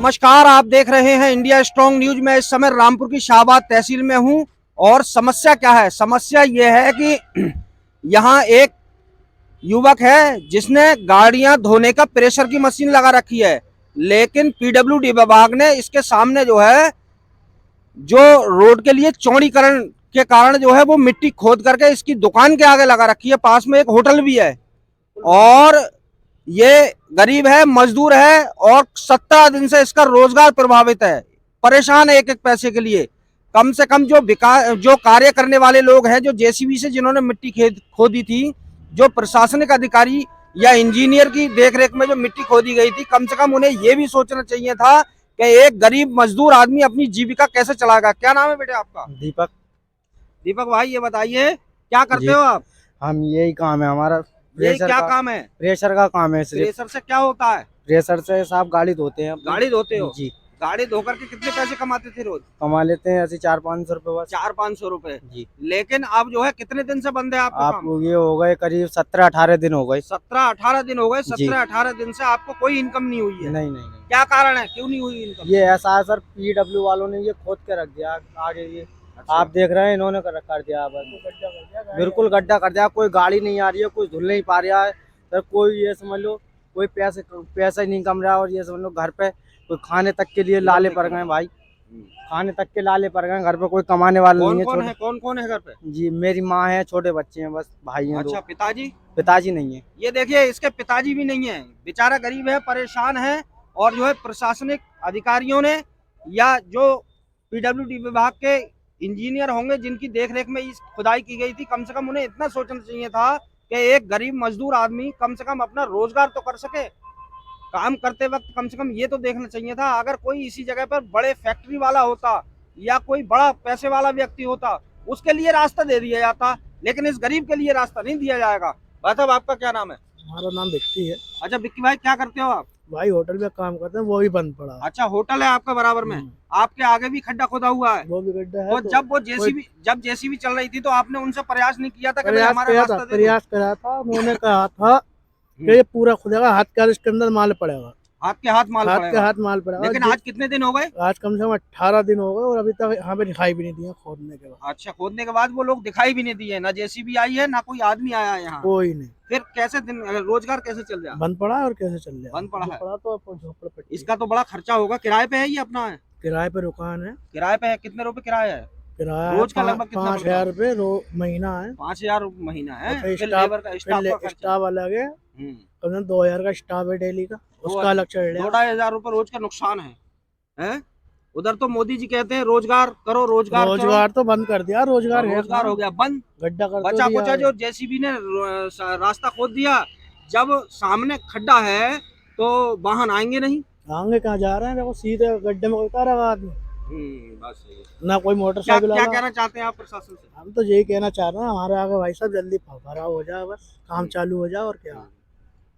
नमस्कार, आप देख रहे हैं इंडिया स्ट्रांग न्यूज। में इस समय रामपुर की शाहबाद तहसील में हूं और समस्या क्या है? समस्या यह है कि यहां एक युवक है जिसने गाड़ियां धोने का प्रेशर की मशीन लगा रखी है, लेकिन पीडब्ल्यूडी विभाग ने इसके सामने जो है जो रोड के लिए चौड़ीकरण के कारण जो है वो मिट्टी खोद करके इसकी दुकान के आगे लगा रखी है। पास में एक होटल भी है और ये गरीब है, मजदूर है और 17 दिन से इसका रोजगार प्रभावित है, परेशान है एक एक पैसे के लिए। कम से कम जो कार्य करने वाले लोग हैं, जो जेसीबी से जिन्होंने मिट्टी खोदी थी, जो प्रशासनिक अधिकारी या इंजीनियर की देखरेख में जो मिट्टी खोदी गई थी, कम से कम उन्हें यह भी सोचना चाहिए था कि एक गरीब मजदूर आदमी अपनी जीविका कैसे चलाएगा। क्या नाम है बेटे आपका? दीपक। दीपक भाई, ये बताइए क्या करते हो आप? हम यही काम है हमारा। ये क्या काम है? प्रेशर का काम है। सिर्फ प्रेशर से क्या होता है? प्रेशर से साहब गाड़ी धोते हैं। गाड़ी धोते हो जी। गाड़ी धो करके कितने पैसे कमाते थे रोज? कमा लेते हैं ऐसे 400-500 रुपए बस। 400-500 रुपए जी। लेकिन अब जो है कितने दिन से बंद है आपका काम? आप ये हो गए करीब 17-18 दिन हो गए। 17-18 दिन हो गए। 17-18 दिन से आपको कोई इनकम नहीं हुई है? नहीं। क्या कारण है, क्यों नहीं हुई इनकम? ये ऐसा है सर, पीडब्ल्यू वालों ने ये खोद के रख दिया आगे। ये आप देख रहे हैं, इन्होंने कर दिया बस। बिल्कुल गड्ढा कर दिया। कोई गाड़ी नहीं आ रही है, कोई धुल नहीं पा रहा है सर। कोई ये समझ लो कोई पैसा ही नहीं कम रहा। और ये समझ लो घर पे कोई खाने तक के लिए लाले पड़ गए भाई। खाने तक के लाले पड़ गए। घर पे कोई कमाने वाला नहीं है। कौन है घर पे? जी, मेरी माँ है, छोटे बच्चे हैं, बस भाई हैं। अच्छा, पिताजी? पिताजी नहीं है। ये देखिए, इसके पिताजी भी नहीं है, बेचारा गरीब है, परेशान है। और जो है प्रशासनिक अधिकारियों ने या जो पीडब्ल्यूडी विभाग के इंजीनियर होंगे जिनकी देखरेख में इस खुदाई की गई थी, कम से कम उन्हें इतना सोचना चाहिए था कि एक गरीब मजदूर आदमी कम से कम अपना रोजगार तो कर सके। काम करते वक्त कम से कम ये तो देखना चाहिए था। अगर कोई इसी जगह पर बड़े फैक्ट्री वाला होता या कोई बड़ा पैसे वाला व्यक्ति होता, उसके लिए रास्ता दे दिया जाता, लेकिन इस गरीब के लिए रास्ता नहीं दिया जाएगा। भाई साहब, आपका क्या नाम है? हमारा नाम विक्की है। अच्छा विक्की भाई, क्या करते हो आप? भाई होटल में काम करते हैं, वो भी बंद पड़ा। अच्छा, होटल है आपका बराबर में? आपके आगे भी खड्डा खोदा हुआ है? वो भी गड्ढा है। तो जब जेसीबी चल रही थी तो आपने उनसे प्रयास नहीं किया था कि हमारा रास्ता दे दो? प्रयास करा था, उन्होंने कहा था कि ये पूरा खुदेगा, हाथ का इसके अंदर माल पड़ेगा। हाथ के हाथ माल पड़ेगा। लेकिन आज कितने दिन हो गए? आज कम से कम 18 दिन हो गए और अभी तक हमें दिखाई भी नहीं दिया खोदने के बाद। अच्छा, खोदने के बाद वो लोग दिखाई भी नहीं दिए, ना जेसीबी आई है ना कोई आदमी आया है यहाँ? कोई नहीं। फिर कैसे रोजगार कैसे चल रहा? बंद पड़ा है। और कैसे चल रहा? बंद पड़ा है तो झोपड़पट्टी। इसका तो बड़ा खर्चा होगा। किराए पे है ये अपना है? किराए पे दुकान है। किराए पे है? कितने रुपए किराया है? किराया रोज का लगभग कितना? 5,000 रुपए महीना है। 5,000 महीना है। फिर लेबर का स्टाफ अलग है। 2,000 का स्टाफ है डेली का, उसका अलग चल रहा है। 2,500 रुपए रोज का नुकसान है? उधर तो मोदी जी कहते हैं रोजगार करो, रोजगार तो बंद कर दिया। रोजगार हो गया बंद। गड्ढा कर बचा कुचा जो जेसीबी ने रास्ता खोद दिया, जब सामने खड्डा है तो वाहन आएंगे नहीं। आगे कहाँ जा रहे हैं? देखो सीधे गड्ढे में उतारेगा आदमी। बस ना कोई मोटरसाइकिल। क्या कहना चाहते हैं आप प्रशासन से? हम तो यही कहना चाह रहे हैं, हमारे आगे भाई साहब जल्दी भरा हो जाए, बस काम चालू हो जाए। और क्या,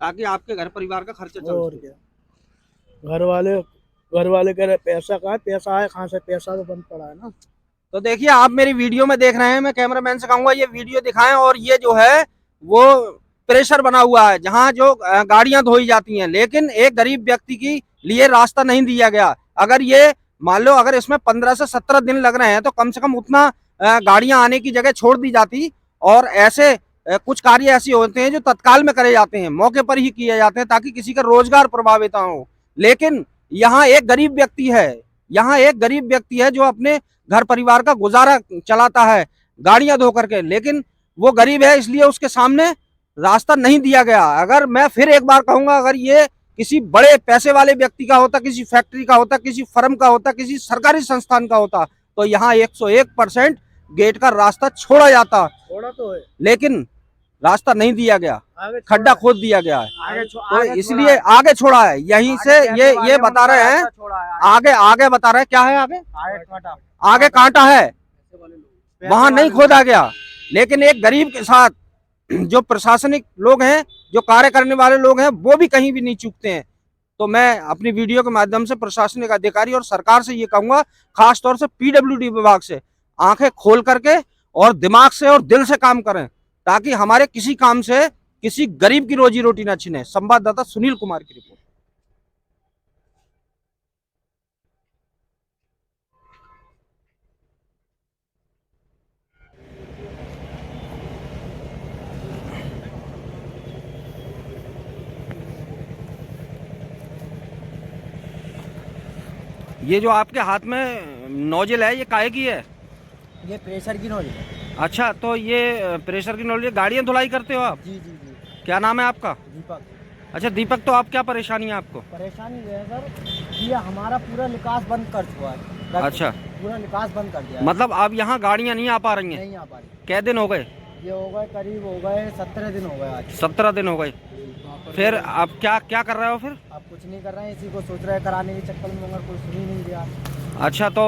ताकि आपके घर परिवार का खर्चा चल। और क्या, घर वाले कह रहे पैसा कहाँ? पैसा है कहाँ से? पैसा तो बंद पड़ा है ना। तो देखिए, आप मेरी वीडियो में देख रहे हैं, मैं कैमरामैन से कहूंगा ये वीडियो दिखाएं। और ये जो है वो प्रेशर बना हुआ है जहां जो गाड़ियां धोई जाती हैं, लेकिन एक गरीब व्यक्ति की लिए रास्ता नहीं दिया गया। अगर ये मान लो अगर इसमें 15 से 17 दिन लग रहे हैं तो कम से कम उतना गाड़ियां आने की जगह छोड़ दी जाती। और ऐसे कुछ कार्य ऐसे होते हैं जो तत्काल में करे जाते हैं, मौके पर ही किए जाते हैं, ताकि किसी का रोजगार प्रभावित हो। लेकिन यहाँ एक गरीब व्यक्ति है जो अपने घर परिवार का गुजारा चलाता है गाड़ियां धो करके, लेकिन वो गरीब है इसलिए उसके सामने रास्ता नहीं दिया गया। अगर मैं फिर एक बार कहूंगा, अगर ये किसी बड़े पैसे वाले व्यक्ति का होता, किसी फैक्ट्री का होता, किसी फर्म का होता, किसी सरकारी संस्थान का होता, तो यहाँ 101% गेट का रास्ता छोड़ा जाता। छोड़ा तो है, लेकिन रास्ता नहीं दिया गया, खड्डा खोद दिया गया है। तो इसलिए आगे छोड़ा है। यहीं से ये बता रहे हैं, आगे बता रहे हैं क्या है? आगे कांटा है, वहां नहीं खोदा गया। लेकिन एक गरीब के साथ जो प्रशासनिक लोग हैं, जो कार्य करने वाले लोग हैं, वो भी कहीं भी नहीं चूकते हैं। तो मैं अपनी वीडियो के माध्यम से प्रशासनिक अधिकारी और सरकार से ये कहूंगा, खास तौर से पीडब्ल्यूडी विभाग से, आंखें खोल करके और दिमाग से और दिल से काम करें, ताकि हमारे किसी काम से किसी गरीब की रोजी रोटी न छिने। संवाददाता सुनील कुमार की रिपोर्ट। ये जो आपके हाथ में नोजल है ये काहे की है? ये प्रेशर की नोजल है। अच्छा, तो ये प्रेशर की नोजल, गाड़ियाँ धुलाई करते हो आप? जी जी जी। क्या नाम है आपका? दीपक। अच्छा दीपक, तो आप क्या परेशानी है आपको? परेशानी ये है सर, ये हमारा पूरा निकास बंद कर चुका है। अच्छा, पूरा निकास बंद कर दिया है। मतलब अब यहाँ गाड़ियाँ नहीं आ पा रही हैं? नहीं आ पा रही। कै दिन हो गए? ये हो गए करीब, हो गए 17 दिन हो गए आज। 17 दिन हो गए। फिर आप क्या क्या कर रहे हो फिर? आप कुछ नहीं कर रहे हैं, इसी को सोच रहे हैं कराने के चक्कर में, मगर कोई सुन ही नहीं रहा। अच्छा, तो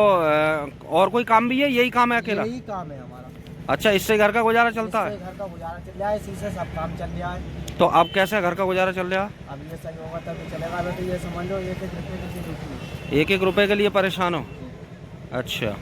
और कोई काम भी है, यही काम है अकेला? यही काम है हमारा। अच्छा, इससे घर का गुजारा चलता है? इससे घर का गुजारा चल रहा है, इसी से सब काम चल रहा है। तो अब कैसे घर का गुजारा चल रहा है? अब ये सही होगा तभी चलेगा, तो ये समझ लो 1-1 रुपये किसी रुपये। 1-1 रुपए के लिए परेशान हो? अच्छा।